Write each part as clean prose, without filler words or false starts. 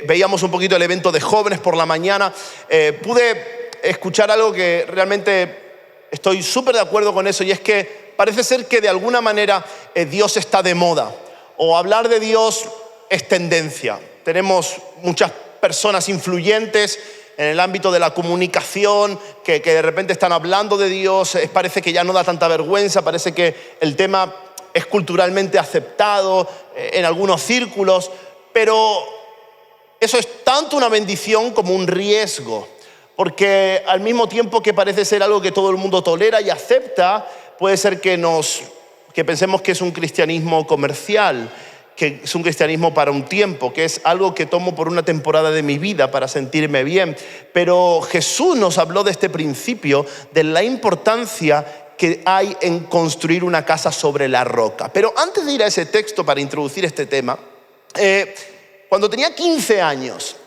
veíamos un poquito el evento de jóvenes por la mañana, pude escuchar algo que realmente estoy súper de acuerdo con eso, y es que parece ser que de alguna manera Dios está de moda, o hablar de Dios es tendencia. Tenemos muchas personas influyentes en el ámbito de la comunicación que de repente están hablando de Dios. Parece que ya no da tanta vergüenza, parece que el tema es culturalmente aceptado en algunos círculos, pero eso es tanto una bendición como un riesgo, porque al mismo tiempo que parece ser algo que todo el mundo tolera y acepta, puede ser que pensemos que es un cristianismo comercial, que es un cristianismo para un tiempo, que es algo que tomo por una temporada de mi vida para sentirme bien. Pero Jesús nos habló de este principio, de la importancia que hay en construir una casa sobre la roca. Pero antes de ir a ese texto para introducir este tema, cuando tenía 15 años,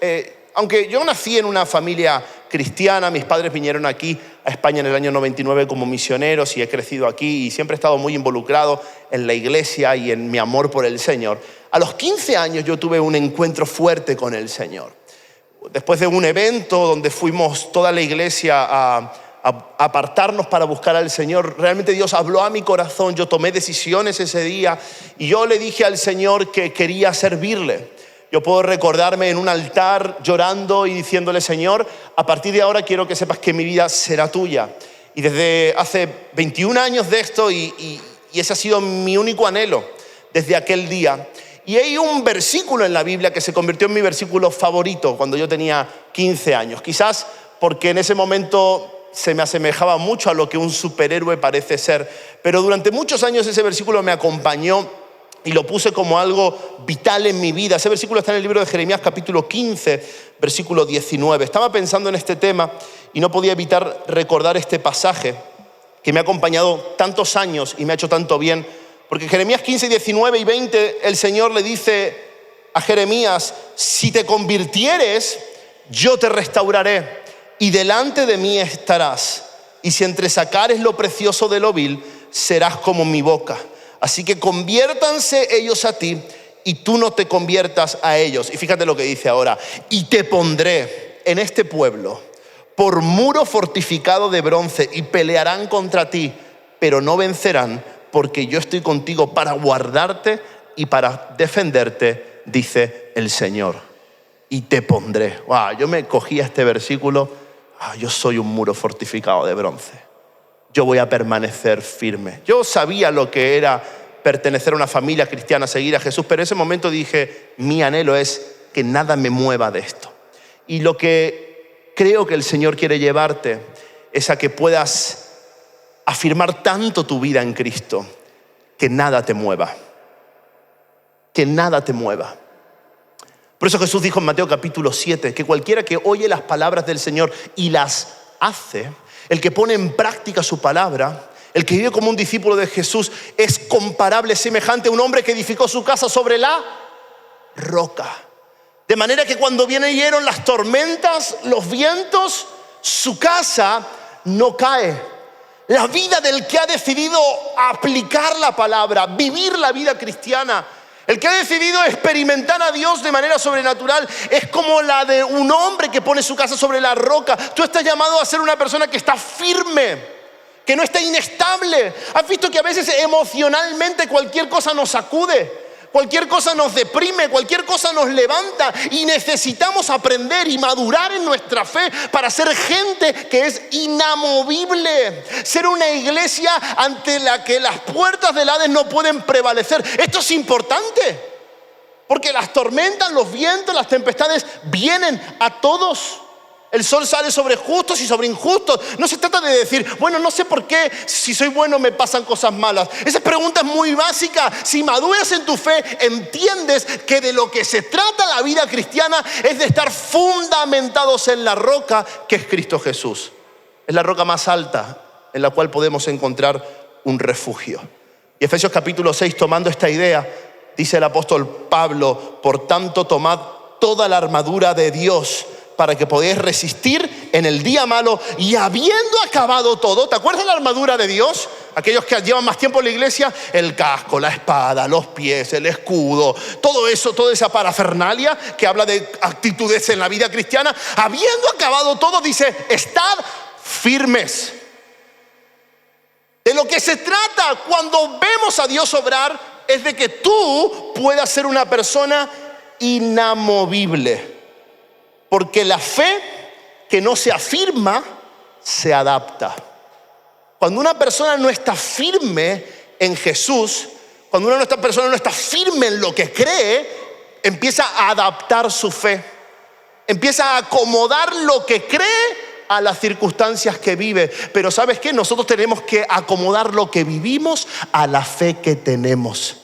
aunque yo nací en una familia cristiana, mis padres vinieron aquí a España en el año 99 como misioneros y he crecido aquí y siempre he estado muy involucrado en la iglesia y en mi amor por el Señor. A los 15 años yo tuve un encuentro fuerte con el Señor. Después de un evento donde fuimos toda la iglesia a apartarnos para buscar al Señor, realmente Dios habló a mi corazón, yo tomé decisiones ese día y yo le dije al Señor que quería servirle. Yo puedo recordarme en un altar llorando y diciéndole: Señor, a partir de ahora quiero que sepas que mi vida será tuya. Y desde hace 21 años de esto y ese ha sido mi único anhelo desde aquel día. Y hay un versículo en la Biblia que se convirtió en mi versículo favorito cuando yo tenía 15 años. Quizás porque en ese momento se me asemejaba mucho a lo que un superhéroe parece ser. Pero durante muchos años ese versículo me acompañó y lo puse como algo vital en mi vida. Ese versículo está en el libro de Jeremías capítulo 15, versículo 19. Estaba pensando en este tema y no podía evitar recordar este pasaje que me ha acompañado tantos años y me ha hecho tanto bien. Porque Jeremías 15, 19 y 20, el Señor le dice a Jeremías: si te convirtieres, yo te restauraré y delante de mí estarás. Y si entresacares lo precioso de lo vil, serás como mi boca. Así que conviértanse ellos a ti y tú no te conviertas a ellos. Y fíjate lo que dice ahora: y te pondré en este pueblo por muro fortificado de bronce y pelearán contra ti, pero no vencerán, porque yo estoy contigo para guardarte y para defenderte, dice el Señor. Y te pondré. Wow, yo me cogí a este versículo. Yo soy un muro fortificado de bronce. Yo voy a permanecer firme. Yo sabía lo que era pertenecer a una familia cristiana, seguir a Jesús, pero en ese momento dije: mi anhelo es que nada me mueva de esto. Y lo que creo que el Señor quiere llevarte es a que puedas afirmar tanto tu vida en Cristo que nada te mueva. Que nada te mueva. Por eso Jesús dijo en Mateo capítulo 7 que cualquiera que oye las palabras del Señor y las hace, el que pone en práctica su palabra, el que vive como un discípulo de Jesús, es comparable, semejante a un hombre que edificó su casa sobre la roca. De manera que cuando vinieron las tormentas, los vientos, su casa no cae. La vida del que ha decidido aplicar la palabra, vivir la vida cristiana, el que ha decidido experimentar a Dios de manera sobrenatural, es como la de un hombre que pone su casa sobre la roca. Tú estás llamado a ser una persona que está firme, que no está inestable. ¿Has visto que a veces emocionalmente cualquier cosa nos sacude? Cualquier cosa nos deprime, cualquier cosa nos levanta, y necesitamos aprender y madurar en nuestra fe para ser gente que es inamovible. Ser una iglesia ante la que las puertas del Hades no pueden prevalecer. Esto es importante, porque las tormentas, los vientos, las tempestades vienen a todos. El sol sale sobre justos y sobre injustos. No se trata de decir: bueno, no sé por qué si soy bueno me pasan cosas malas. Esa pregunta es muy básica. Si maduras en tu fe, entiendes que de lo que se trata la vida cristiana es de estar fundamentados en la roca que es Cristo Jesús. Es la roca más alta en la cual podemos encontrar un refugio. Y Efesios capítulo 6, tomando esta idea, dice el apóstol Pablo: por tanto, tomad toda la armadura de Dios para que podáis resistir en el día malo, y habiendo acabado todo. ¿Te acuerdas de la armadura de Dios? aquellos que llevan más tiempo en la iglesia, el casco, la espada, los pies, el escudo, todo eso, toda esa parafernalia que habla de actitudes en la vida cristiana. Habiendo acabado todo, dice, estad firmes. De lo que se trata cuando vemos a Dios obrar es de que tú puedas ser una persona inamovible. Porque la fe que no se afirma, se adapta. Cuando una persona no está firme en Jesús, cuando una persona no está firme en lo que cree, empieza a adaptar su fe. Empieza a acomodar lo que cree a las circunstancias que vive. Pero ¿sabes qué? Nosotros tenemos que acomodar lo que vivimos a la fe que tenemos.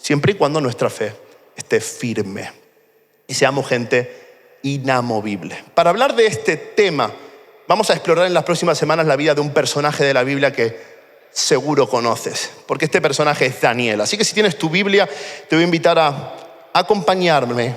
Siempre y cuando nuestra fe esté firme. Y seamos gente inamovible. Para hablar de este tema, vamos a explorar en las próximas semanas la vida de un personaje de la Biblia que seguro conoces. Porque este personaje es Daniel. Así que si tienes tu Biblia, te voy a invitar a acompañarme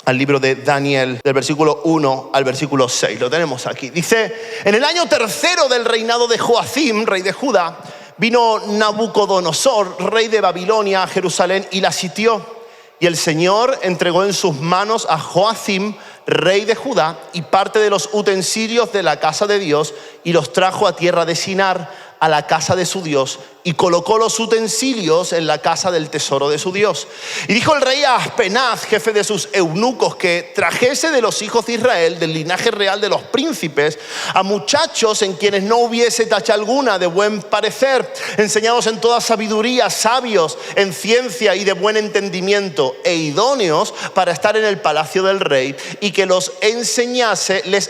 al libro de Daniel, del versículo 1 al versículo 6. Lo tenemos aquí. Dice, en el año tercero del reinado de Joacim, rey de Judá, vino Nabucodonosor, rey de Babilonia, a Jerusalén y la sitió. Y el Señor entregó en sus manos a Joacim, rey de Judá, y parte de los utensilios de la casa de Dios, y los trajo a tierra de Sinar, a la casa de su Dios, y colocó los utensilios en la casa del tesoro de su Dios. Y dijo el rey a Aspenaz, jefe de sus eunucos, que trajese de los hijos de Israel, del linaje real de los príncipes, a muchachos en quienes no hubiese tacha alguna, de buen parecer, enseñados en toda sabiduría, sabios en ciencia y de buen entendimiento, e idóneos para estar en el palacio del rey, y que les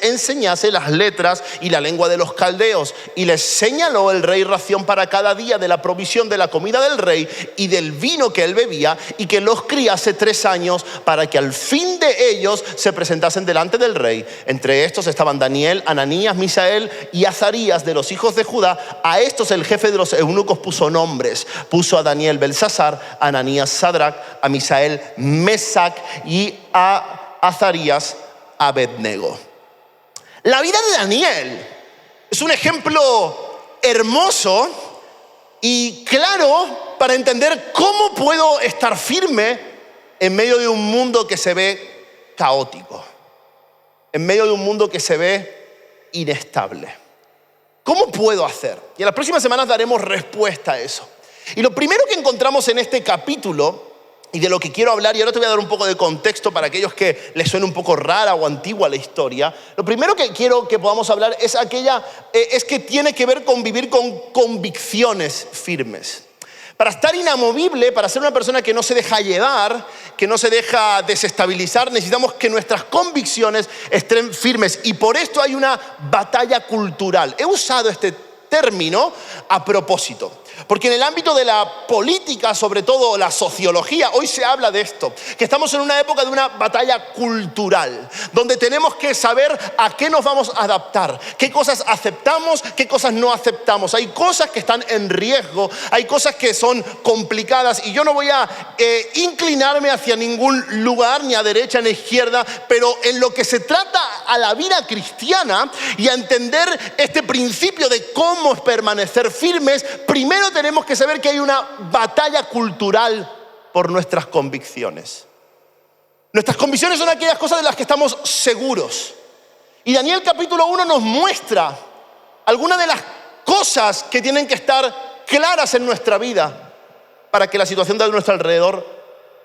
enseñase las letras y la lengua de los caldeos. Y les señaló el rey ración para cada día de la provisión de la comida del rey y del vino que él bebía, y que los criase 3 años, para que al fin de ellos se presentasen delante del rey. Entre estos estaban Daniel, Ananías, Misael y Azarías de los hijos de Judá. A estos el jefe de los eunucos puso nombres. Puso a Daniel Belsasar, a Ananías Sadrach, a Misael Mesac y a Azarías Abednego. La vida de Daniel es un ejemplo hermoso y claro para entender cómo puedo estar firme en medio de un mundo que se ve caótico, en medio de un mundo que se ve inestable. ¿Cómo puedo hacer? Y en las próximas semanas daremos respuesta a eso. Y lo primero que encontramos en este capítulo, y de lo que quiero hablar, y ahora te voy a dar un poco de contexto para aquellos que les suene un poco rara o antigua la historia. Lo primero que quiero que podamos hablar es que tiene que ver con vivir con convicciones firmes. Para estar inamovible, para ser una persona que no se deja llevar, que no se deja desestabilizar, necesitamos que nuestras convicciones estén firmes. Y por esto hay una batalla cultural. He usado este término a propósito. Porque en el ámbito de la política, sobre todo la sociología, hoy se habla de esto, que estamos en una época de una batalla cultural, donde tenemos que saber a qué nos vamos a adaptar, qué cosas aceptamos, qué cosas no aceptamos. Hay cosas que están en riesgo, hay cosas que son complicadas, y yo no voy a inclinarme hacia ningún lugar, ni a derecha ni a izquierda, pero en lo que se trata a la vida cristiana y a entender este principio de cómo permanecer firmes, primero tenemos que saber que hay una batalla cultural por nuestras convicciones. Nuestras convicciones son aquellas cosas de las que estamos seguros. Y Daniel capítulo 1 nos muestra algunas de las cosas que tienen que estar claras en nuestra vida para que la situación de nuestro alrededor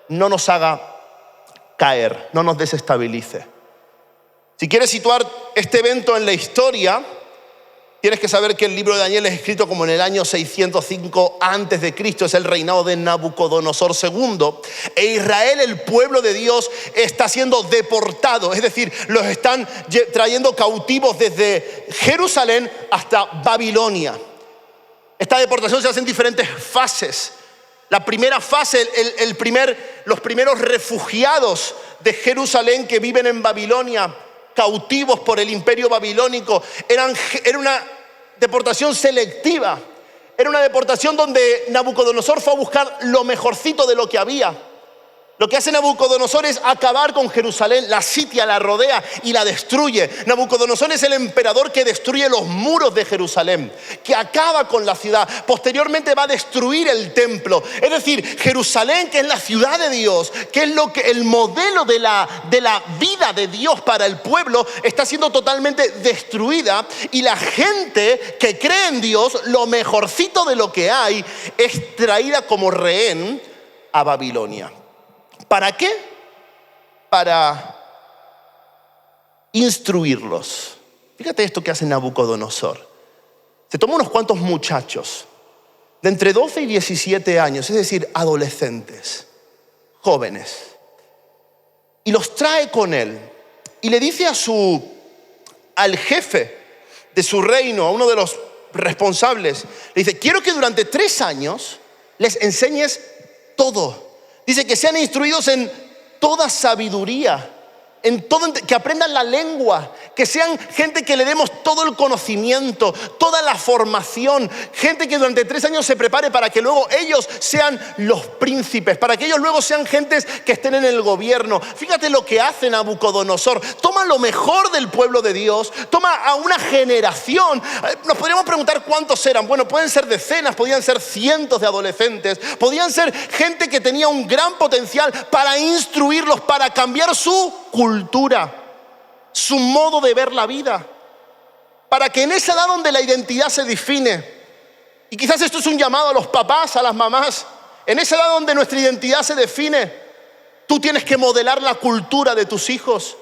no nos haga caer, no nos desestabilice. Si quieres situar este evento en la historia, tienes que saber que el libro de Daniel es escrito como en el año 605 a.C., es el reinado de Nabucodonosor II. E Israel, el pueblo de Dios, está siendo deportado, es decir, los están trayendo cautivos desde Jerusalén hasta Babilonia. Esta deportación se hace en diferentes fases. La primera fase, los primeros refugiados de Jerusalén que viven en Babilonia, cautivos por el imperio babilónico, era una deportación selectiva. Era una deportación donde Nabucodonosor fue a buscar lo mejorcito de lo que había. Lo que hace Nabucodonosor es acabar con Jerusalén, la sitia, la rodea y la destruye. Nabucodonosor es el emperador que destruye los muros de Jerusalén, que acaba con la ciudad. Posteriormente va a destruir el templo. Es decir, Jerusalén, que es la ciudad de Dios, que es el modelo de la vida de Dios para el pueblo, está siendo totalmente destruida. Y la gente que cree en Dios, lo mejorcito de lo que hay, es traída como rehén a Babilonia. ¿Para qué? Para instruirlos. Fíjate esto que hace Nabucodonosor. Se toma unos cuantos muchachos de entre 12 y 17 años, es decir, adolescentes, jóvenes, y los trae con él y le dice al jefe de su reino, a uno de los responsables, le dice: quiero que durante 3 años les enseñes todo. Dice que sean instruidos en toda sabiduría, que aprendan la lengua, que sean gente que le demos todo el conocimiento, toda la formación, gente que durante 3 años se prepare para que luego ellos sean los príncipes, para que ellos luego sean gentes que estén en el gobierno. Fíjate lo que hace Nabucodonosor. Toma lo mejor del pueblo de Dios, toma a una generación. Nos podríamos preguntar cuántos eran. Bueno, pueden ser decenas, podían ser cientos de adolescentes, podían ser gente que tenía un gran potencial para instruirlos, para cambiar su cultura, su modo de ver la vida, para que en esa edad donde la identidad se define, y quizás esto es un llamado a los papás, a las mamás, en esa edad donde nuestra identidad se define, tú tienes que modelar la cultura de tus hijos,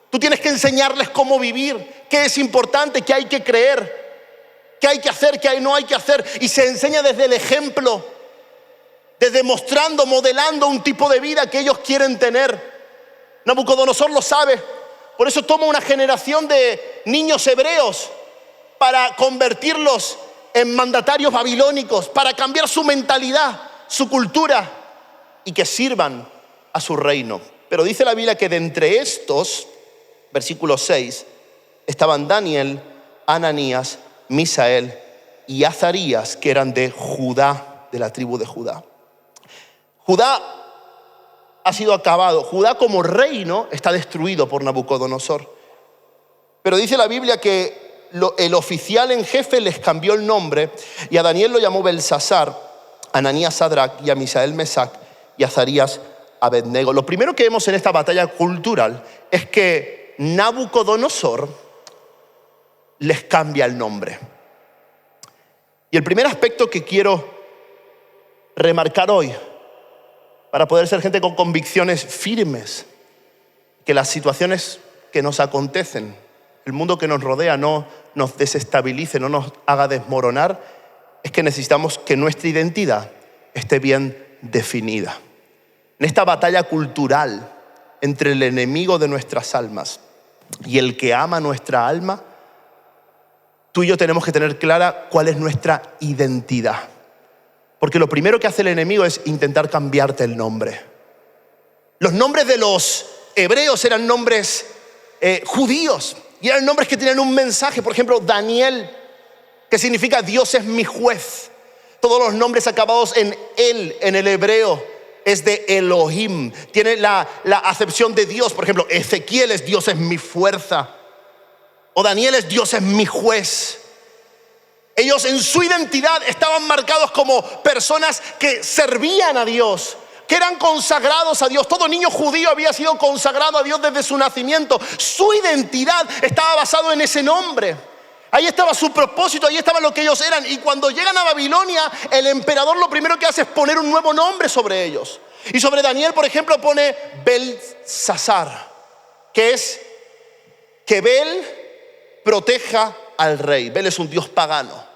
tú tienes que enseñarles cómo vivir, qué es importante, qué hay que creer, qué hay que hacer, qué no hay que hacer, y se enseña desde el ejemplo, desde mostrando, modelando un tipo de vida que ellos quieren tener. Nabucodonosor lo sabe, por eso toma una generación de niños hebreos para convertirlos en mandatarios babilónicos, para cambiar su mentalidad, su cultura y que sirvan a su reino. Pero dice la Biblia que de entre estos, versículo 6, estaban Daniel, Ananías, Misael y Azarías, que eran de Judá, de la tribu de Judá. Judá ha sido acabado. Judá como reino está destruido por Nabucodonosor. Pero dice la Biblia que el oficial en jefe les cambió el nombre y a Daniel lo llamó Belsasar, a Ananías Sadrach y a Misael Mesac y a Azarías Abednego. Lo primero que vemos en esta batalla cultural es que Nabucodonosor les cambia el nombre. Y el primer aspecto que quiero remarcar hoy, para poder ser gente con convicciones firmes, que las situaciones que nos acontecen, el mundo que nos rodea no nos desestabilice, no nos haga desmoronar, es que necesitamos que nuestra identidad esté bien definida. En esta batalla cultural entre el enemigo de nuestras almas y el que ama nuestra alma, tú y yo tenemos que tener clara cuál es nuestra identidad. Porque lo primero que hace el enemigo es intentar cambiarte el nombre. Los nombres de los hebreos eran nombres judíos y eran nombres que tenían un mensaje. Por ejemplo, Daniel, que significa Dios es mi juez. Todos los nombres acabados en él, en el hebreo, es de Elohim. Tiene la acepción de Dios. Por ejemplo, Ezequiel es Dios es mi fuerza. O Daniel es Dios es mi juez. Ellos en su identidad estaban marcados como personas que servían a Dios, que eran consagrados a Dios. Todo niño judío había sido consagrado a Dios desde su nacimiento. Su identidad estaba basada en ese nombre. Ahí estaba su propósito, ahí estaba lo que ellos eran. Y cuando llegan a Babilonia, el emperador lo primero que hace es poner un nuevo nombre sobre ellos. Y sobre Daniel, por ejemplo, pone Belsasar, que es que Bel proteja al rey. Bel es un dios pagano.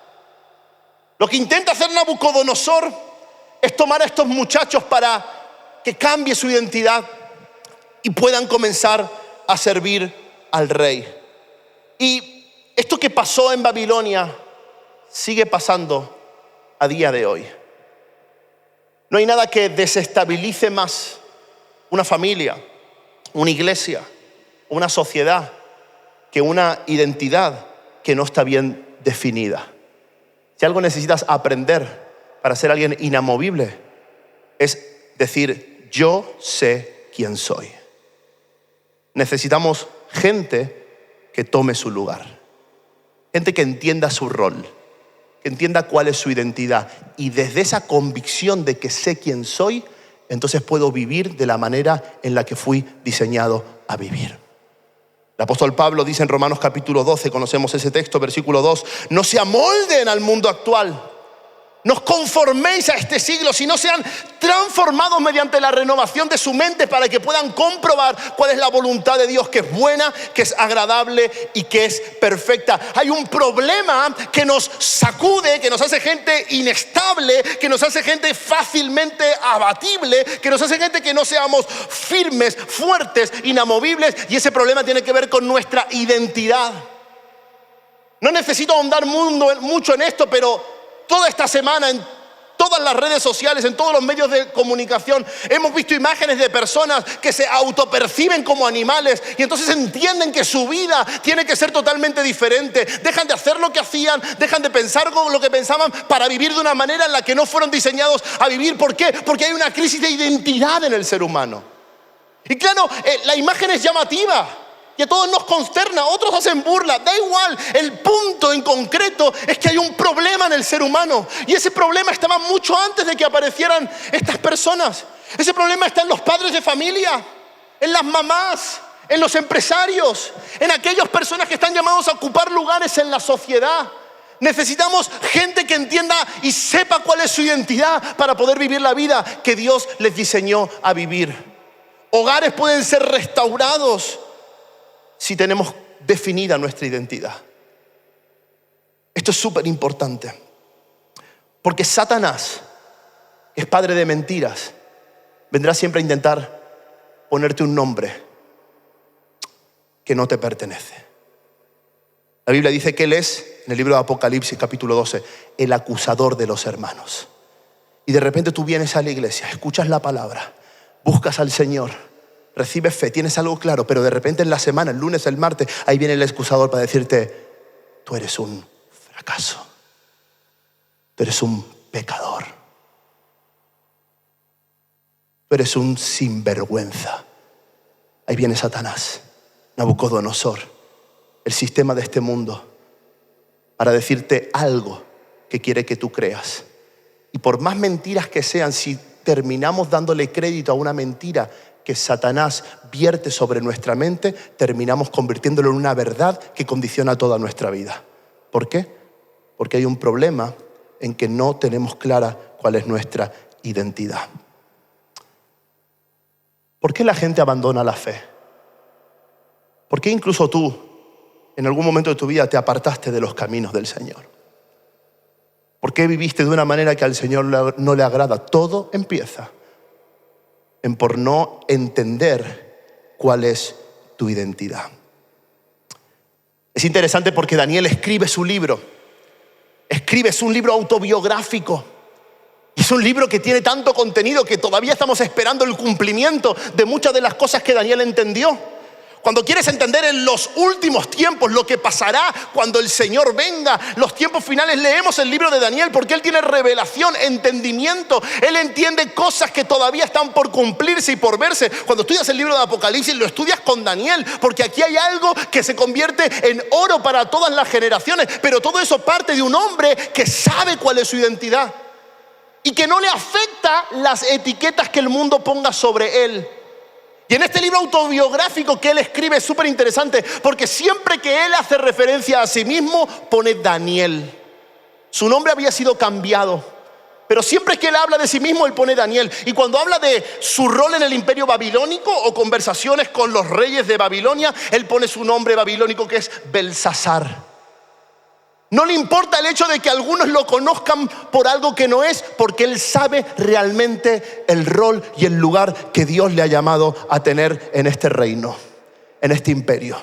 Lo que intenta hacer Nabucodonosor es tomar a estos muchachos para que cambie su identidad y puedan comenzar a servir al rey. Y esto que pasó en Babilonia sigue pasando a día de hoy. No hay nada que desestabilice más una familia, una iglesia, una sociedad que una identidad que no está bien definida. Si algo necesitas aprender para ser alguien inamovible, es decir yo sé quién soy. Necesitamos gente que tome su lugar, gente que entienda su rol, que entienda cuál es su identidad, y desde esa convicción de que sé quién soy, entonces puedo vivir de la manera en la que fui diseñado a vivir. El apóstol Pablo dice en Romanos capítulo 12, conocemos ese texto, versículo 2, no se amolden al mundo actual, no os conforméis a este siglo, sino sean transformados mediante la renovación de su mente para que puedan comprobar cuál es la voluntad de Dios, que es buena, que es agradable y que es perfecta. Hay un problema que nos sacude, que nos hace gente inestable, que nos hace gente fácilmente abatible, que nos hace gente que no seamos firmes, fuertes, inamovibles, y ese problema tiene que ver con nuestra identidad. No necesito ahondar mucho en esto, pero toda esta semana en todas las redes sociales, en todos los medios de comunicación, hemos visto imágenes de personas que se autoperciben como animales y entonces entienden que su vida tiene que ser totalmente diferente. Dejan de hacer lo que hacían, dejan de pensar como lo que pensaban para vivir de una manera en la que no fueron diseñados a vivir. ¿Por qué? Porque hay una crisis de identidad en el ser humano. Y claro, la imagen es llamativa y a todos nos consterna, otros hacen burla, da igual. El punto en concreto es que hay un problema en el ser humano, y ese problema estaba mucho antes de que aparecieran estas personas. Ese problema está en los padres de familia, en las mamás, en los empresarios, en aquellas personas que están llamados a ocupar lugares en la sociedad. Necesitamos gente que entienda y sepa cuál es su identidad para poder vivir la vida que Dios les diseñó a vivir. Hogares pueden ser restaurados si tenemos definida nuestra identidad. Esto es súper importante, porque Satanás, que es padre de mentiras, vendrá siempre a intentar ponerte un nombre que no te pertenece. La Biblia dice que él es, en el libro de Apocalipsis capítulo 12, el acusador de los hermanos. Y de repente tú vienes a la iglesia, escuchas la palabra, buscas al Señor, recibes fe, tienes algo claro, pero de repente en la semana, el lunes, el martes, ahí viene el excusador para decirte, tú eres un fracaso, tú eres un pecador, tú eres un sinvergüenza. Ahí viene Satanás, Nabucodonosor, el sistema de este mundo, para decirte algo que quiere que tú creas. Y por más mentiras que sean, si terminamos dándole crédito a una mentira que Satanás vierte sobre nuestra mente, terminamos convirtiéndolo en una verdad que condiciona toda nuestra vida. ¿Por qué? Porque hay un problema en que no tenemos clara cuál es nuestra identidad. ¿Por qué la gente abandona la fe? ¿Por qué incluso tú, en algún momento de tu vida, te apartaste de los caminos del Señor? ¿Por qué viviste de una manera que al Señor no le agrada? Todo empieza en por no entender cuál es tu identidad. Es interesante porque Daniel escribe su libro. Es un libro autobiográfico. Y es un libro que tiene tanto contenido que todavía estamos esperando el cumplimiento de muchas de las cosas que Daniel entendió. Cuando quieres entender en los últimos tiempos lo que pasará cuando el Señor venga, los tiempos finales, leemos el libro de Daniel porque él tiene revelación, entendimiento. Él entiende cosas que todavía están por cumplirse y por verse. Cuando estudias el libro de Apocalipsis, lo estudias con Daniel, porque aquí hay algo que se convierte en oro para todas las generaciones. Pero todo eso parte de un hombre que sabe cuál es su identidad y que no le afecta las etiquetas que el mundo ponga sobre él. Y en este libro autobiográfico que él escribe es súper interesante, porque siempre que él hace referencia a sí mismo, pone Daniel. Su nombre había sido cambiado, pero siempre que él habla de sí mismo, él pone Daniel. Y cuando habla de su rol en el imperio babilónico o conversaciones con los reyes de Babilonia, él pone su nombre babilónico, que es Belsasar. No le importa el hecho de que algunos lo conozcan por algo que no es, porque él sabe realmente el rol y el lugar que Dios le ha llamado a tener en este reino, en este imperio.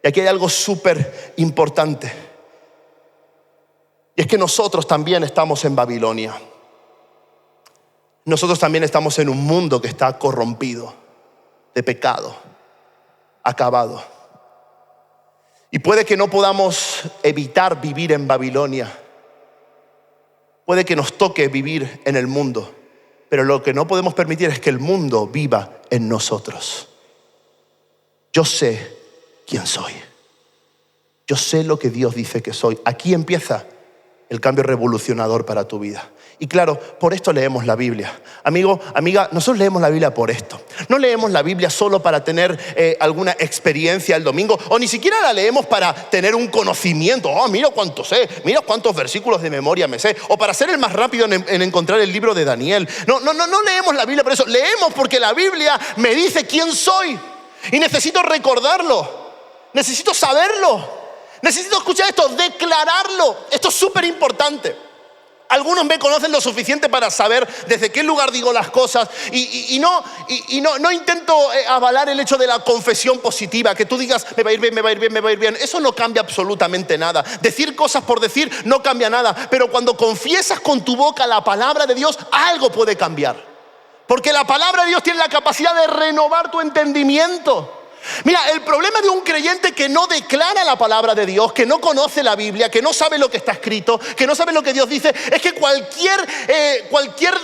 Y aquí hay algo súper importante. Y es que nosotros también estamos en Babilonia. Nosotros también estamos en un mundo que está corrompido, de pecado, acabado. Y puede que no podamos evitar vivir en Babilonia. Puede que nos toque vivir en el mundo. pero lo que no podemos permitir es que el mundo viva en nosotros. Yo sé quién soy. Yo sé lo que Dios dice que soy. Aquí empieza el cambio revolucionador para tu vida. Y claro, por esto leemos la Biblia. Amigo, amiga, nosotros leemos la Biblia por esto. No leemos la Biblia solo para tener alguna experiencia el domingo, o ni siquiera la leemos para tener un conocimiento. Oh, mira cuánto sé, mira cuántos versículos de memoria me sé, o para ser el más rápido en encontrar el libro de Daniel. No leemos la Biblia por eso. Leemos porque la Biblia me dice quién soy. Y necesito recordarlo, necesito saberlo, necesito escuchar esto, declararlo. Esto es súper importante. Algunos me conocen lo suficiente para saber desde qué lugar digo las cosas y no intento avalar el hecho de la confesión positiva, que tú digas me va a ir bien, me va a ir bien, me va a ir bien. Eso no cambia absolutamente nada. Decir cosas por decir no cambia nada, pero cuando confiesas con tu boca la palabra de Dios, algo puede cambiar. Porque la palabra de Dios tiene la capacidad de renovar tu entendimiento. Mira, el problema de un creyente que no declara la palabra de Dios, que no conoce la Biblia, que no sabe lo que está escrito, que no sabe lo que Dios dice, es que cualquier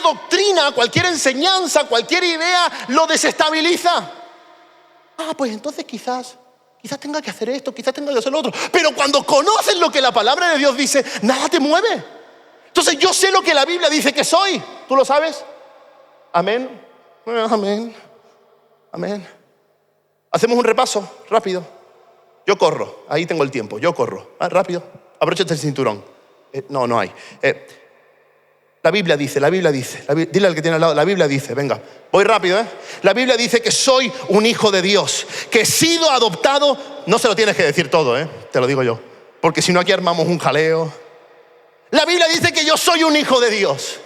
doctrina, cualquier enseñanza, cualquier idea lo desestabiliza. Pues entonces quizás tenga que hacer esto, quizás tenga que hacer lo otro. Pero cuando conoces lo que la palabra de Dios dice, nada te mueve. Entonces yo sé lo que la Biblia dice que soy. ¿Tú lo sabes? Amén. Amén. Amén. Hacemos un repaso rápido. Yo corro, ahí tengo el tiempo, yo corro. Rápido, abróchate el cinturón. No hay. La Biblia dice, dile al que tiene al lado, la Biblia dice, venga, voy rápido. La Biblia dice que soy un hijo de Dios, que he sido adoptado. No se lo tienes que decir todo, te lo digo yo, porque si no aquí armamos un jaleo. La Biblia dice que yo soy un hijo de Dios,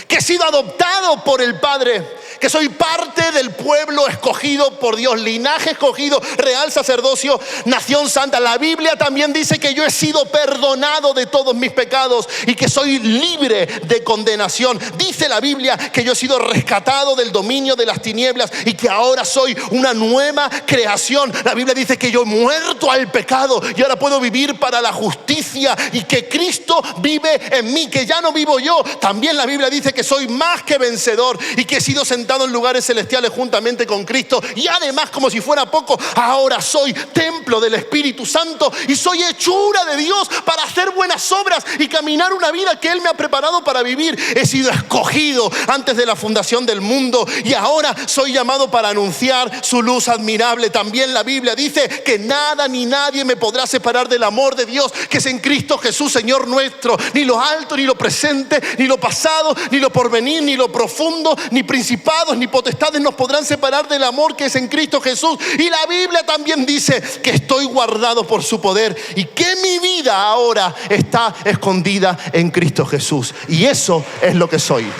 que he sido adoptado por el Padre, que soy parte del pueblo escogido por Dios, linaje escogido, real sacerdocio, nación santa. La Biblia también dice que yo he sido perdonado de todos mis pecados y que soy libre de condenación. Dice la Biblia que yo he sido rescatado del dominio de las tinieblas y que ahora soy una nueva creación. La Biblia dice que yo he muerto al pecado y ahora puedo vivir para la justicia y que Cristo vive en mí, que ya no vivo yo. También la Biblia dice que soy más que vencedor y que he sido sentado en lugares celestiales juntamente con Cristo. Y además, como si fuera poco, ahora soy templo del Espíritu Santo y soy hechura de Dios para hacer buenas obras y caminar una vida que Él me ha preparado para vivir. He sido escogido antes de la fundación del mundo y ahora soy llamado para anunciar su luz admirable. También la Biblia dice que nada ni nadie me podrá separar del amor de Dios que es en Cristo Jesús, Señor nuestro. Ni lo alto, ni lo presente, ni lo pasado, ni lo porvenir, ni lo profundo, ni principados, ni potestades nos podrán separar del amor que es en Cristo Jesús. Y la Biblia también dice que estoy guardado por su poder y que mi vida ahora está escondida en Cristo Jesús. Y eso es lo que soy.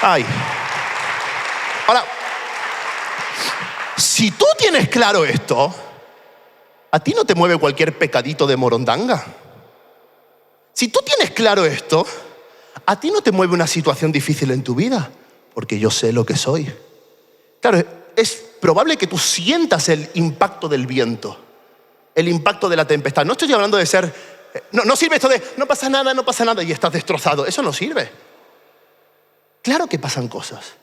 Ahora, si tú tienes claro esto, a ti no te mueve cualquier pecadito de morondanga. Si tú tienes claro esto, a ti no te mueve una situación difícil en tu vida, porque yo sé lo que soy. Claro, es probable que tú sientas el impacto del viento, el impacto de la tempestad. No estoy hablando de ser... No sirve esto de no pasa nada y estás destrozado. Eso no sirve. Claro que pasan cosas.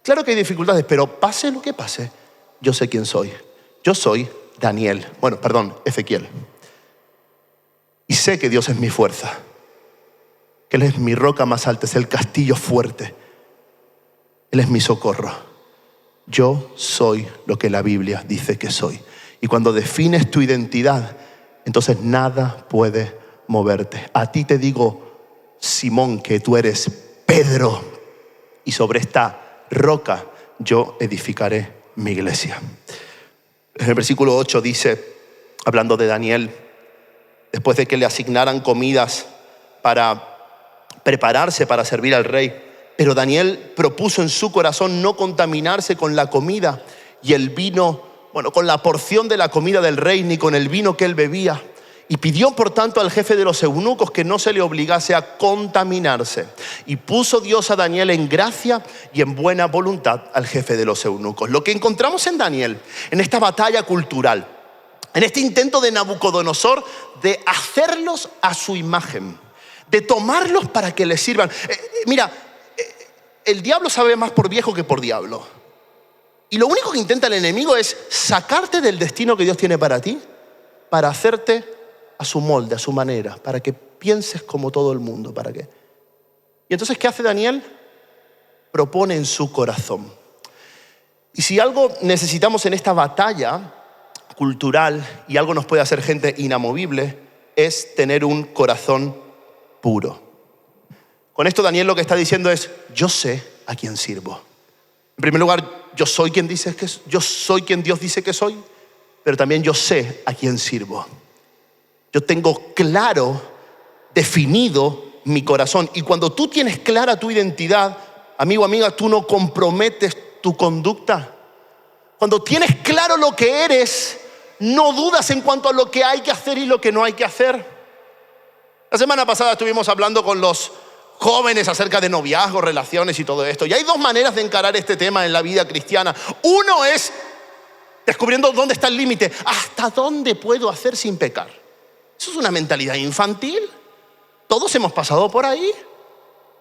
Claro que hay dificultades, pero pase lo que pase, yo sé quién soy. Yo soy Ezequiel. Y sé que Dios es mi fuerza, que Él es mi roca más alta, es el castillo fuerte. Él es mi socorro. Yo soy lo que la Biblia dice que soy. Y cuando defines tu identidad, entonces nada puede moverte. A ti te digo, Simón, que tú eres Pedro, y sobre esta roca yo edificaré mi iglesia. En el versículo 8 dice, hablando de Daniel, después de que le asignaran comidas para prepararse para servir al rey, pero Daniel propuso en su corazón no contaminarse con la comida y el vino, con la porción de la comida del rey, ni con el vino que él bebía. Y pidió por tanto al jefe de los eunucos que no se le obligase a contaminarse. Y puso Dios a Daniel en gracia y en buena voluntad al jefe de los eunucos. Lo que encontramos en Daniel, en esta batalla cultural, en este intento de Nabucodonosor de hacerlos a su imagen, de tomarlos para que les sirvan. Mira, el diablo sabe más por viejo que por diablo. Y lo único que intenta el enemigo es sacarte del destino que Dios tiene para ti, para hacerte a su molde, a su manera, para que pienses como todo el mundo. Y entonces, ¿qué hace Daniel? Propone en su corazón. Y si algo necesitamos en esta batalla cultural, y algo nos puede hacer gente inamovible, es tener un corazón puro. Con esto Daniel lo que está diciendo es: yo sé a quién sirvo. En primer lugar, yo soy quien Dios dice que soy, pero también yo sé a quién sirvo. Yo tengo claro, definido mi corazón. Y cuando tú tienes clara tu identidad, amigo, amiga, tú no comprometes tu conducta. Cuando tienes claro lo que eres, no dudas en cuanto a lo que hay que hacer y lo que no hay que hacer. La semana pasada estuvimos hablando con los jóvenes acerca de noviazgo, relaciones y todo esto. Y hay dos maneras de encarar este tema en la vida cristiana. Uno es descubriendo dónde está el límite. ¿Hasta dónde puedo hacer sin pecar? Eso es una mentalidad infantil. Todos hemos pasado por ahí.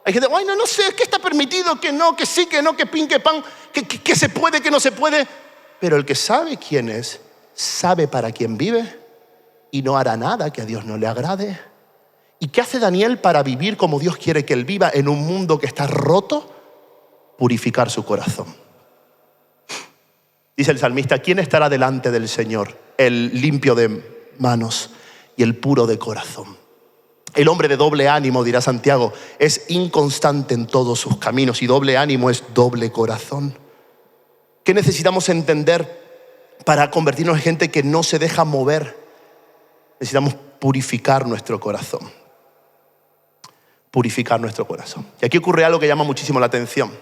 Hay gente, ay, no sé, ¿qué está permitido? ¿Qué no? ¿Qué sí? ¿Qué no? ¿Qué pin? ¿Qué pan? ¿Qué se puede? ¿Qué no se puede? Pero el que sabe quién es, sabe para quién vive y no hará nada que a Dios no le agrade. ¿Y qué hace Daniel para vivir como Dios quiere que él viva en un mundo que está roto? Purificar su corazón. Dice el salmista: ¿quién estará delante del Señor? El limpio de manos y el puro de corazón. El hombre de doble ánimo, dirá Santiago, es inconstante en todos sus caminos, y doble ánimo es doble corazón. ¿Qué necesitamos entender para convertirnos en gente que no se deja mover? Necesitamos purificar nuestro corazón. Purificar nuestro corazón. Y aquí ocurre algo que llama muchísimo la atención.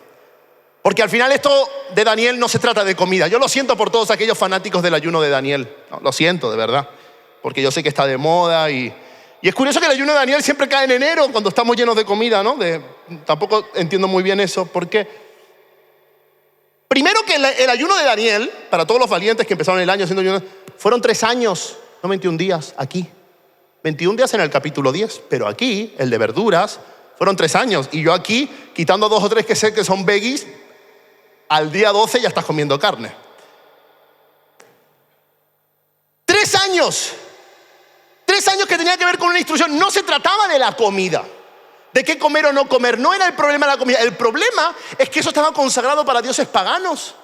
Porque al final esto de Daniel no se trata de comida. Yo lo siento por todos aquellos fanáticos del ayuno de Daniel. No, lo siento, de verdad. Porque yo sé que está de moda y es curioso que el ayuno de Daniel siempre cae en enero cuando estamos llenos de comida, ¿no? Tampoco entiendo muy bien eso. ¿Por qué? Primero que el ayuno de Daniel, para todos los valientes que empezaron el año haciendo ayuno, fueron 3 años, no 21 días, aquí. 21 días en el capítulo 10, pero aquí, el de verduras, fueron 3 años. Y yo aquí, quitando 2 o 3 que sé que son veggies, al día 12 ya estás comiendo carne. 3 años. 3 años que tenía que ver con una instrucción. No se trataba de la comida, de qué comer o no comer. No era el problema la comida. El problema es que eso estaba consagrado para dioses paganos.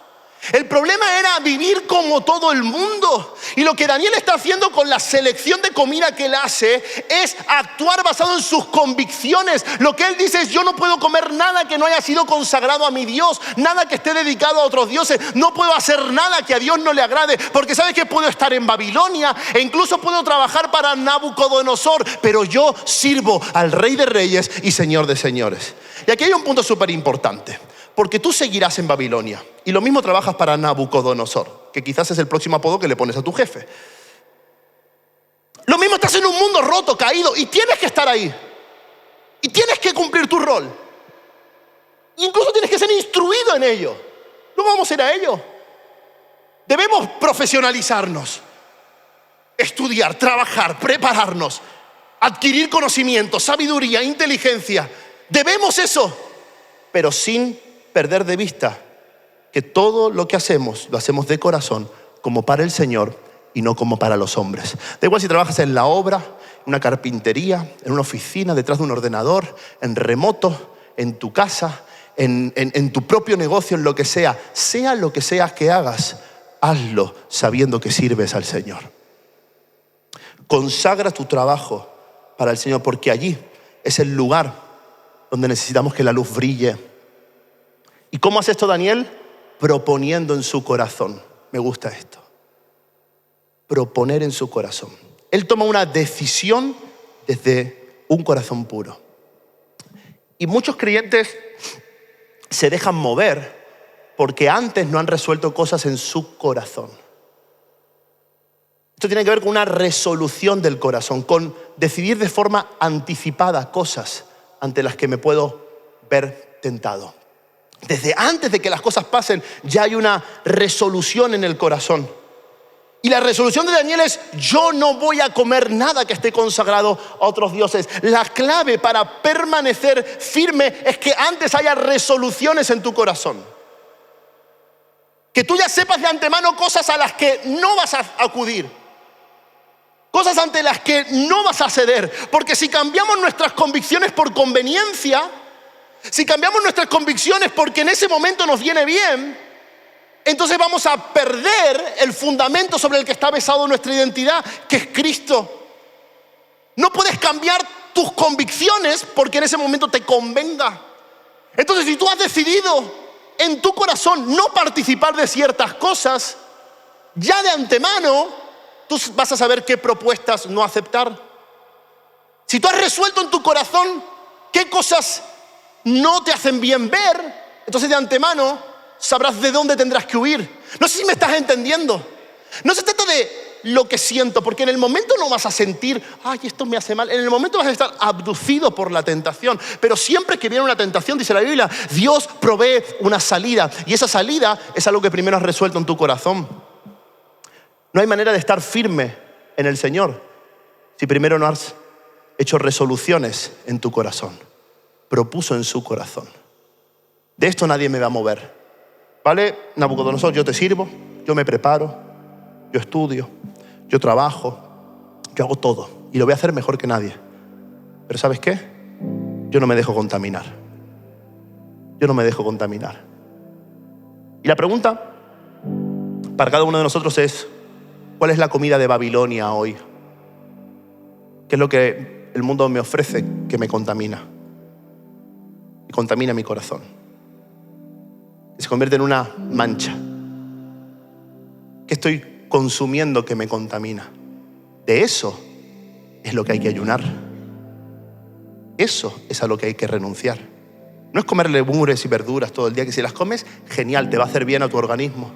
El problema era vivir como todo el mundo. Y lo que Daniel está haciendo con la selección de comida que él hace es actuar basado en sus convicciones. Lo que él dice es: yo no puedo comer nada que no haya sido consagrado a mi Dios, nada que esté dedicado a otros dioses. No puedo hacer nada que a Dios no le agrade, porque sabes que puedo estar en Babilonia e incluso puedo trabajar para Nabucodonosor, pero yo sirvo al Rey de Reyes y Señor de Señores. Y aquí hay un punto súper importante. Porque tú seguirás en Babilonia y lo mismo trabajas para Nabucodonosor, que quizás es el próximo apodo que le pones a tu jefe. Lo mismo, estás en un mundo roto, caído, y tienes que estar ahí. Y tienes que cumplir tu rol. Incluso tienes que ser instruido en ello. No vamos a ir a ello. Debemos profesionalizarnos, estudiar, trabajar, prepararnos, adquirir conocimiento, sabiduría, inteligencia. Debemos eso, pero sin perder de vista que todo lo que hacemos, lo hacemos de corazón, como para el Señor y no como para los hombres. Da igual si trabajas en la obra, en una carpintería, en una oficina, detrás de un ordenador, en remoto, en tu casa, en tu propio negocio, en lo que sea lo que sea que hagas, hazlo sabiendo que sirves al Señor. Consagra tu trabajo para el Señor, porque allí es el lugar donde necesitamos que la luz brille. ¿Y cómo hace esto Daniel? Proponiendo en su corazón. Me gusta esto. Proponer en su corazón. Él toma una decisión desde un corazón puro. Y muchos creyentes se dejan mover porque antes no han resuelto cosas en su corazón. Esto tiene que ver con una resolución del corazón, con decidir de forma anticipada cosas ante las que me puedo ver tentado. Desde antes de que las cosas pasen, ya hay una resolución en el corazón. Y la resolución de Daniel es: yo no voy a comer nada que esté consagrado a otros dioses. La clave para permanecer firme es que antes haya resoluciones en tu corazón. Que tú ya sepas de antemano cosas a las que no vas a acudir. Cosas ante las que no vas a ceder. Porque si cambiamos nuestras convicciones por conveniencia, si cambiamos nuestras convicciones porque en ese momento nos viene bien, entonces vamos a perder el fundamento sobre el que está basado nuestra identidad, que es Cristo. No puedes cambiar tus convicciones porque en ese momento te convenga. Entonces, si tú has decidido en tu corazón no participar de ciertas cosas, ya de antemano tú vas a saber qué propuestas no aceptar. Si tú has resuelto en tu corazón qué cosas no te hacen bien ver, entonces de antemano sabrás de dónde tendrás que huir. No sé si me estás entendiendo. No se trata de lo que siento, porque en el momento no vas a sentir: ay, esto me hace mal. En el momento vas a estar abducido por la tentación. Pero siempre que viene una tentación, dice la Biblia, Dios provee una salida. Y esa salida es algo que primero has resuelto en tu corazón. No hay manera de estar firme en el Señor si primero no has hecho resoluciones en tu corazón. Propuso en su corazón: de esto nadie me va a mover. ¿Vale, Nabucodonosor? Yo te sirvo, yo me preparo, yo estudio, yo trabajo, yo hago todo y lo voy a hacer mejor que nadie. Pero ¿sabes qué? Yo no me dejo contaminar. Yo no me dejo contaminar. Y la pregunta para cada uno de nosotros es: ¿cuál es la comida de Babilonia hoy? ¿Qué es lo que el mundo me ofrece que me contamina? Y contamina mi corazón. Y se convierte en una mancha. ¿Qué estoy consumiendo que me contamina? De eso es lo que hay que ayunar. Eso es a lo que hay que renunciar. No es comer legumbres y verduras todo el día, que si las comes, genial, te va a hacer bien a tu organismo.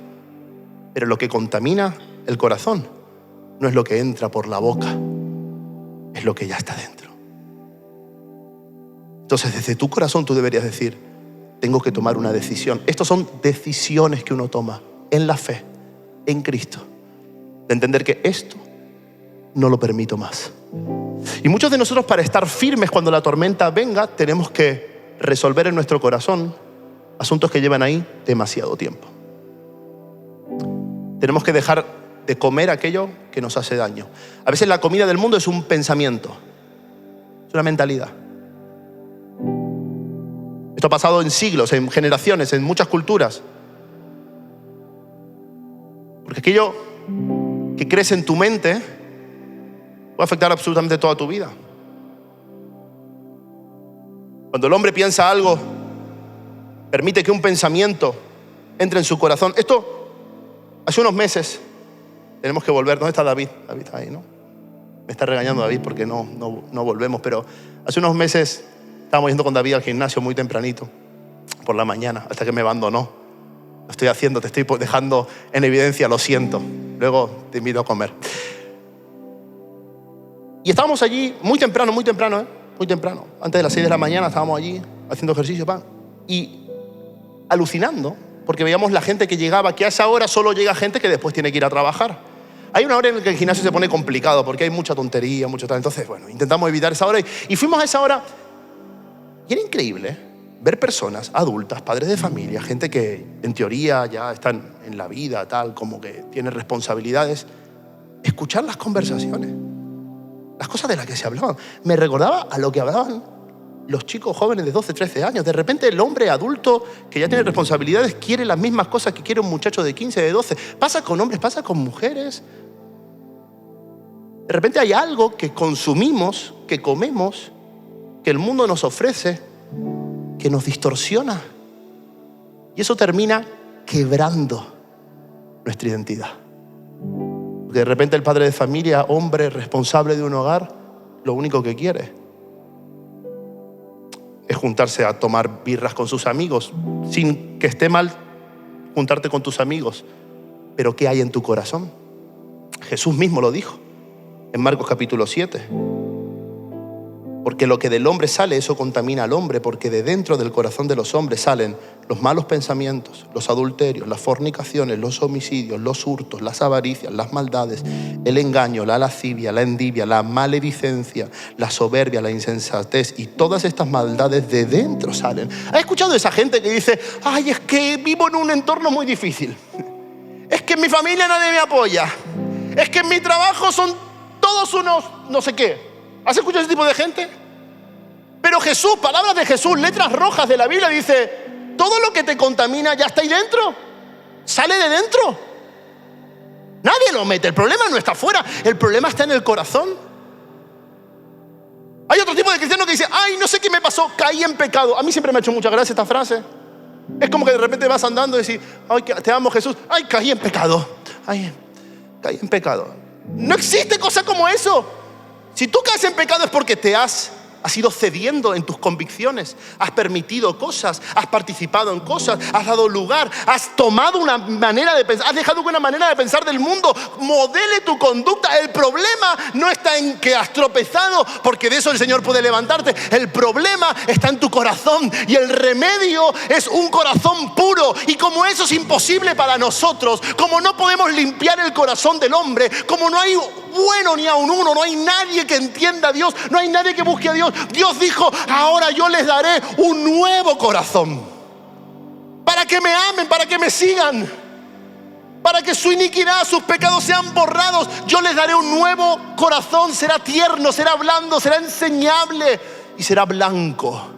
Pero lo que contamina el corazón no es lo que entra por la boca, es lo que ya está dentro. Entonces, desde tu corazón tú deberías decir: tengo que tomar una decisión. Estas son decisiones que uno toma en la fe, en Cristo. De entender que esto no lo permito más. Y muchos de nosotros, para estar firmes cuando la tormenta venga, tenemos que resolver en nuestro corazón asuntos que llevan ahí demasiado tiempo. Tenemos que dejar de comer aquello que nos hace daño. A veces la comida del mundo es un pensamiento, es una mentalidad. Esto ha pasado en siglos, en generaciones, en muchas culturas. Porque aquello que crees en tu mente puede afectar absolutamente toda tu vida. Cuando el hombre piensa algo, permite que un pensamiento entre en su corazón. Esto, hace unos meses, tenemos que volver. ¿Dónde está David? David está ahí, ¿no? Me está regañando David porque no volvemos, pero hace unos meses estábamos yendo con David al gimnasio muy tempranito, por la mañana, hasta que me abandonó. Lo estoy haciendo, te estoy dejando en evidencia, lo siento. Luego te invito a comer. Y estábamos allí muy temprano, muy temprano. Antes de las 6 de la mañana estábamos allí haciendo ejercicio, y alucinando, porque veíamos la gente que llegaba, que a esa hora solo llega gente que después tiene que ir a trabajar. Hay una hora en la que el gimnasio se pone complicado, porque hay mucha tontería, mucho tal. Entonces, bueno, intentamos evitar esa hora y fuimos a esa hora. Y era increíble ver personas adultas, padres de familia, gente que en teoría ya están en la vida, tal, como que tienen responsabilidades, escuchar las conversaciones, las cosas de las que se hablaban. Me recordaba a lo que hablaban los chicos jóvenes de 12, 13 años. De repente el hombre adulto que ya tiene responsabilidades quiere las mismas cosas que quiere un muchacho de 15, de 12. Pasa con hombres, pasa con mujeres. De repente hay algo que consumimos, que comemos, que el mundo nos ofrece, que nos distorsiona. Y eso termina quebrando nuestra identidad. Porque de repente el padre de familia, hombre responsable de un hogar, lo único que quiere es juntarse a tomar birras con sus amigos, sin que esté mal juntarte con tus amigos. Pero ¿qué hay en tu corazón? Jesús mismo lo dijo en Marcos capítulo 7. Porque lo que del hombre sale, eso contamina al hombre, porque de dentro del corazón de los hombres salen los malos pensamientos, los adulterios, las fornicaciones, los homicidios, los hurtos, las avaricias, las maldades, el engaño, la lascivia, la envidia, la maledicencia, la soberbia, la insensatez, y todas estas maldades de dentro salen. ¿Has escuchado a esa gente que dice, ay, es que vivo en un entorno muy difícil? Es que en mi familia nadie me apoya. Es que en mi trabajo son todos unos no sé qué. ¿Has escuchado ese tipo de gente? Pero Jesús, palabras de Jesús, letras rojas de la Biblia, dice, todo lo que te contamina ya está ahí dentro. Sale de dentro. Nadie lo mete. El problema no está afuera. El problema está en el corazón. Hay otro tipo de cristiano que dice, ay, no sé qué me pasó, caí en pecado. A mí siempre me ha hecho mucha gracia esta frase. Es como que de repente vas andando y decís, ay, te amo Jesús. Ay, caí en pecado. Ay, caí en pecado. No existe cosa como eso. Si tú caes en pecado es porque has ido cediendo en tus convicciones, has permitido cosas, has participado en cosas, has dado lugar, has tomado una manera de pensar, has dejado que una manera de pensar del mundo modele tu conducta. El problema no está en que has tropezado, porque de eso el Señor puede levantarte. El problema está en tu corazón, y el remedio es un corazón puro. Y como eso es imposible para nosotros, como no podemos limpiar el corazón del hombre, como no hay bueno ni aun uno, no hay nadie que entienda a Dios, no hay nadie que busque a Dios. Dios dijo, ahora yo les daré un nuevo corazón, para que me amen, para que me sigan, para que su iniquidad, sus pecados sean borrados. Yo les daré un nuevo corazón, será tierno, será blando, será enseñable y será blanco,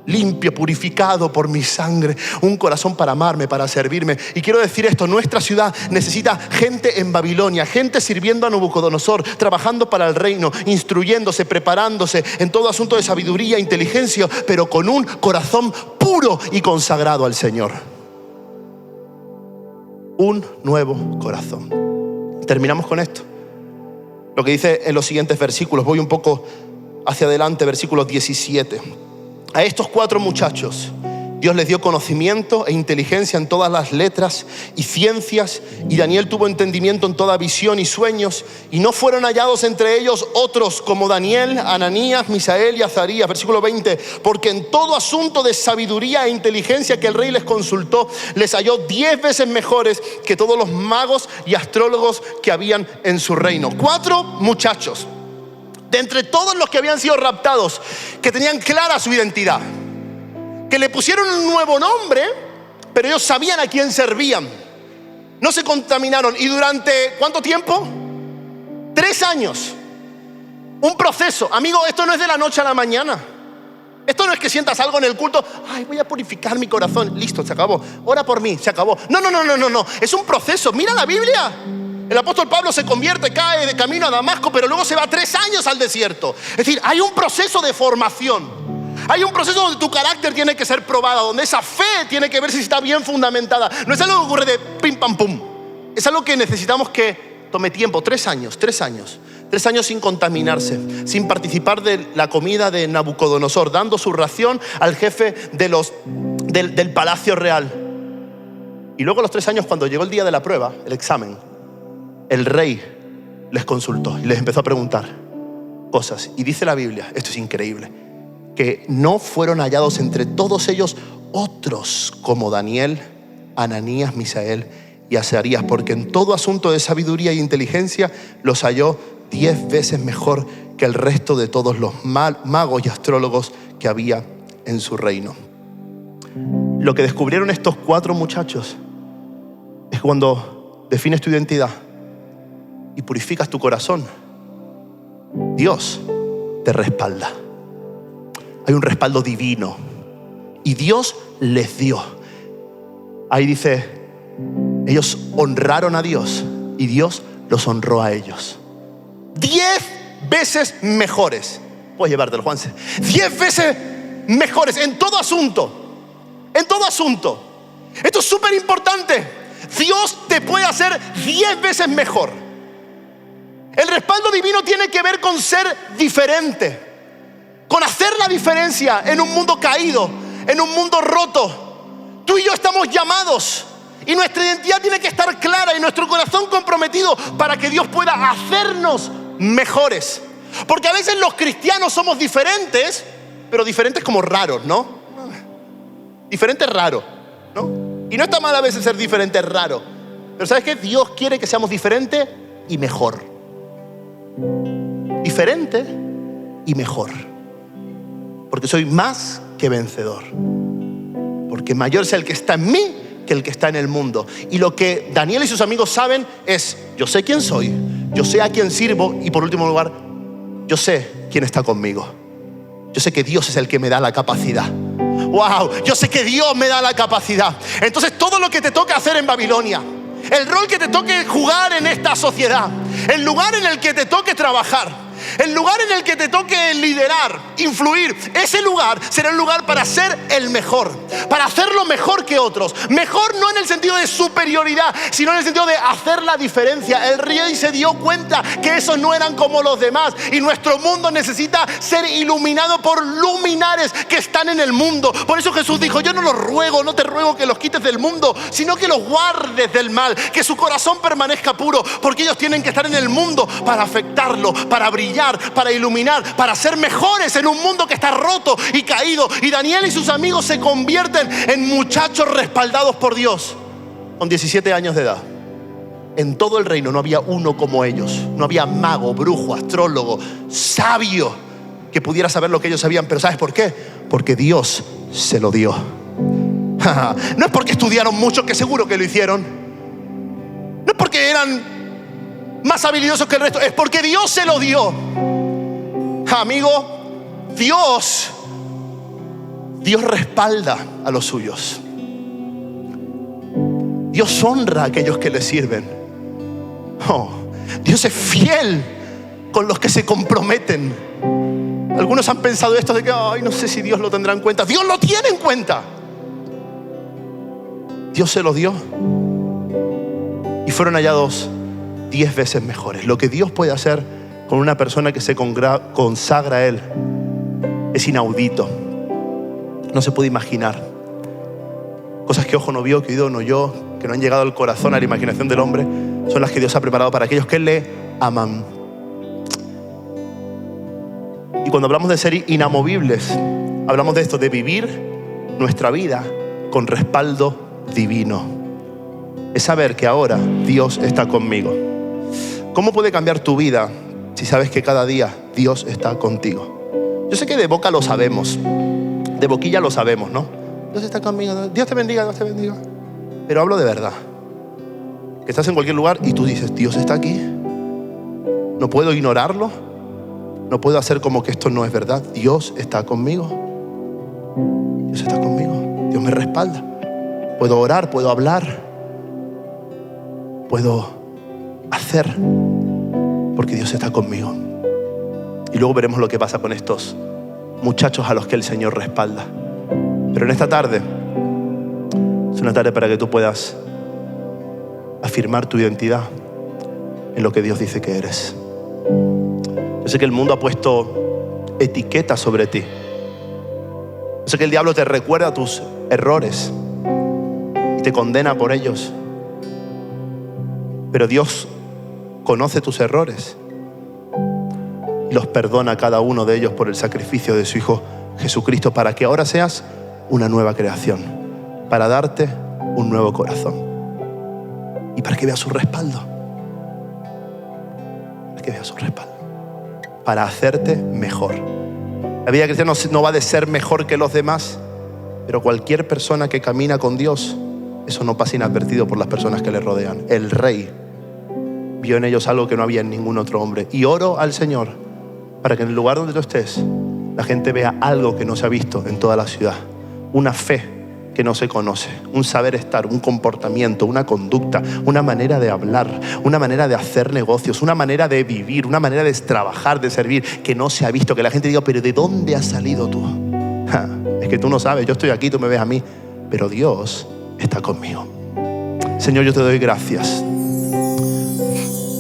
limpio, purificado por mi sangre, un corazón para amarme, para servirme. Y quiero decir esto, nuestra ciudad necesita gente en Babilonia, gente sirviendo a Nabucodonosor, trabajando para el reino, instruyéndose, preparándose en todo asunto de sabiduría, inteligencia, pero con un corazón puro y consagrado al Señor. Un nuevo corazón. Terminamos con esto. Lo que dice en los siguientes versículos, voy un poco hacia adelante, versículos 17. A estos 4 muchachos Dios les dio conocimiento e inteligencia en todas las letras y ciencias, y Daniel tuvo entendimiento en toda visión y sueños, y no fueron hallados entre ellos otros como Daniel, Ananías, Misael y Azarías. Versículo 20, porque en todo asunto de sabiduría e inteligencia que el rey les consultó, les halló 10 veces mejores que todos los magos y astrólogos que habían en su reino. 4 muchachos, de entre todos los que habían sido raptados, que tenían clara su identidad, que le pusieron un nuevo nombre, pero ellos sabían a quién servían. No se contaminaron. Y durante, ¿cuánto tiempo? 3 años. Un proceso. Amigo, esto no es de la noche a la mañana. Esto no es que sientas algo en el culto, ay, voy a purificar mi corazón, listo, se acabó, ora por mí, se acabó. No. Es un proceso. Mira la Biblia. El apóstol Pablo se convierte, cae de camino a Damasco, pero luego se va 3 años al desierto. Es decir, hay un proceso de formación. Hay un proceso donde tu carácter tiene que ser probado, donde esa fe tiene que ver si está bien fundamentada. No es algo que ocurre de pim pam pum. Es algo que necesitamos que tome tiempo. 3 años. 3 años sin contaminarse, sin participar de la comida de Nabucodonosor, dando su ración al jefe del palacio real. Y luego a los 3 años, cuando llegó el día de la prueba, el examen, el rey les consultó y les empezó a preguntar cosas. Y dice la Biblia, esto es increíble, que no fueron hallados entre todos ellos otros como Daniel, Ananías, Misael y Azarías, porque en todo asunto de sabiduría e inteligencia los halló 10 veces mejor que el resto de todos los magos y astrólogos que había en su reino. Lo que descubrieron estos 4 muchachos es cuando defines tu identidad y purificas tu corazón, Dios te respalda. Hay un respaldo divino y Dios les dio. Ahí dice, ellos honraron a Dios y Dios los honró a ellos. 10 veces mejores. Puedes llevártelo, Juanse. 10 veces mejores en todo asunto. En todo asunto. Esto es súper importante. Dios te puede hacer 10 veces mejor. El respaldo divino tiene que ver con ser diferente, con hacer la diferencia en un mundo caído, en un mundo roto. Tú y yo estamos llamados y nuestra identidad tiene que estar clara y nuestro corazón comprometido para que Dios pueda hacernos mejores. Porque a veces los cristianos somos diferentes, pero diferentes como raros, ¿no? Diferente raro, ¿no? Y no está mal a veces ser diferente raro. Pero ¿sabes qué? Dios quiere que seamos diferentes y mejor. Diferente y mejor. Porque soy más que vencedor. Porque mayor es el que está en mí que el que está en el mundo. Y lo que Daniel y sus amigos saben es, yo sé quién soy, yo sé a quién sirvo y por último lugar, yo sé quién está conmigo. Yo sé que Dios es el que me da la capacidad. Wow, yo sé que Dios me da la capacidad. Entonces todo lo que te toca hacer en Babilonia, el rol que te toque jugar en esta sociedad, el lugar en el que te toque trabajar, el lugar en el que te toque liderar, influir, ese lugar será un lugar para ser el mejor, para hacerlo mejor que otros. Mejor no en el sentido de superioridad, sino en el sentido de hacer la diferencia. El rey se dio cuenta que esos no eran como los demás y nuestro mundo necesita ser iluminado por luminares que están en el mundo. Por eso Jesús dijo, yo no te ruego que los quites del mundo, sino que los guardes del mal, que su corazón permanezca puro, porque ellos tienen que estar en el mundo para afectarlo, para brillar, para iluminar, para ser mejores en un mundo que está roto y caído. Y Daniel y sus amigos se convierten en muchachos respaldados por Dios con 17 años de edad. En todo el reino no había uno como ellos. No había mago, brujo, astrólogo, sabio que pudiera saber lo que ellos sabían. Pero ¿sabes por qué? Porque Dios se lo dio. No es porque estudiaron mucho, que seguro que lo hicieron. No es porque eran más habilidosos que el resto, es porque Dios se lo dio. Amigo, Dios respalda a los suyos. Dios honra a aquellos que le sirven. Dios es fiel con los que se comprometen. Algunos han pensado esto de que no sé si Dios lo tendrá en cuenta. Dios lo tiene en cuenta. Dios se lo dio y fueron hallados 10 veces mejores. Lo que Dios puede hacer con una persona que se consagra a Él es inaudito. No se puede imaginar. Cosas que ojo no vio, que oído no oyó, que no han llegado al corazón, a la imaginación del hombre, son las que Dios ha preparado para aquellos que le aman. Y cuando hablamos de ser inamovibles, hablamos de esto, de vivir nuestra vida con respaldo divino. Es saber que ahora Dios está conmigo. ¿Cómo puede cambiar tu vida si sabes que cada día Dios está contigo? Yo sé que de boca lo sabemos, de boquilla lo sabemos, ¿no? Dios está conmigo, Dios te bendiga, Dios te bendiga. Pero hablo de verdad. Que estás en cualquier lugar y tú dices, Dios está aquí. No puedo ignorarlo. No puedo hacer como que esto no es verdad. Dios está conmigo. Dios está conmigo. Dios me respalda. Puedo orar, puedo hablar. Puedo hacer porque Dios está conmigo. Y luego veremos lo que pasa con estos muchachos a los que el Señor respalda. Pero en esta tarde es una tarde para que tú puedas afirmar tu identidad en lo que Dios dice que eres. Yo sé que el mundo ha puesto etiquetas sobre ti. Yo sé que el diablo te recuerda tus errores y te condena por ellos. Pero Dios conoce tus errores y los perdona a cada uno de ellos por el sacrificio de su Hijo Jesucristo, para que ahora seas una nueva creación, para darte un nuevo corazón y para que veas su respaldo, para que veas su respaldo, para hacerte mejor. La vida cristiana no va de ser mejor que los demás, pero cualquier persona que camina con Dios, eso no pasa inadvertido por las personas que le rodean. El Rey vio en ellos algo que no había en ningún otro hombre. Y oro al Señor para que en el lugar donde tú estés, la gente vea algo que no se ha visto en toda la ciudad. Una fe que no se conoce, un saber estar, un comportamiento, una conducta, una manera de hablar, una manera de hacer negocios, una manera de vivir, una manera de trabajar, de servir, que no se ha visto. Que la gente diga, pero ¿de dónde has salido tú? Es que tú no sabes, yo estoy aquí, tú me ves a mí, pero Dios está conmigo. Señor, yo te doy gracias.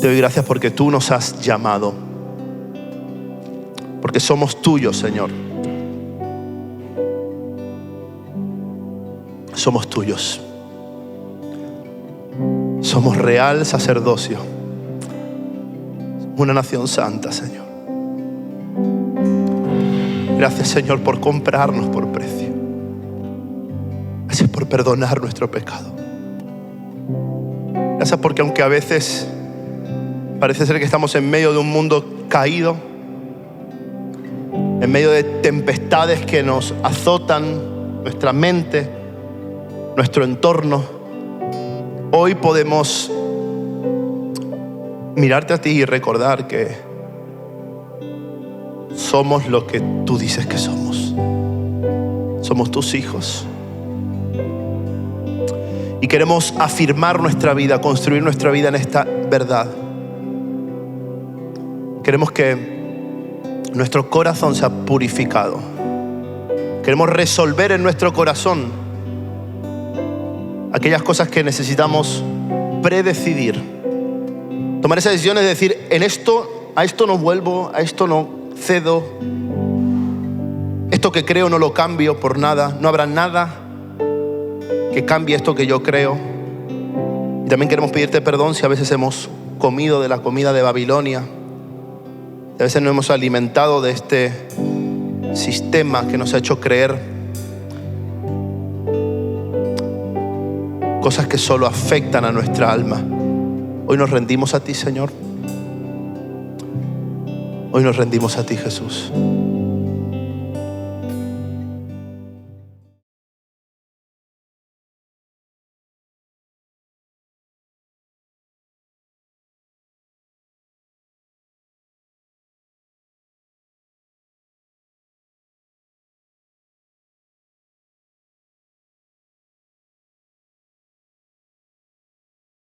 Te doy gracias porque tú nos has llamado, porque somos tuyos, Señor. Somos tuyos. Somos real sacerdocio. Una nación santa, Señor. Gracias, Señor, por comprarnos por precio. Gracias por perdonar nuestro pecado. Gracias porque aunque a veces parece ser que estamos en medio de un mundo caído, en medio de tempestades que nos azotan nuestra mente, nuestro entorno, hoy podemos mirarte a ti y recordar que somos lo que tú dices que somos. Somos tus hijos. Y queremos afirmar nuestra vida, construir nuestra vida en esta verdad. Queremos que nuestro corazón sea purificado. Queremos resolver en nuestro corazón aquellas cosas que necesitamos predecidir. Tomar esa decisión es decir, a esto no vuelvo, a esto no cedo. Esto que creo no lo cambio por nada. No habrá nada que cambie esto que yo creo. Y también queremos pedirte perdón si a veces hemos comido de la comida de Babilonia. A veces nos hemos alimentado de este sistema que nos ha hecho creer cosas que solo afectan a nuestra alma. Hoy nos rendimos a ti, Señor. Hoy nos rendimos a ti, Jesús.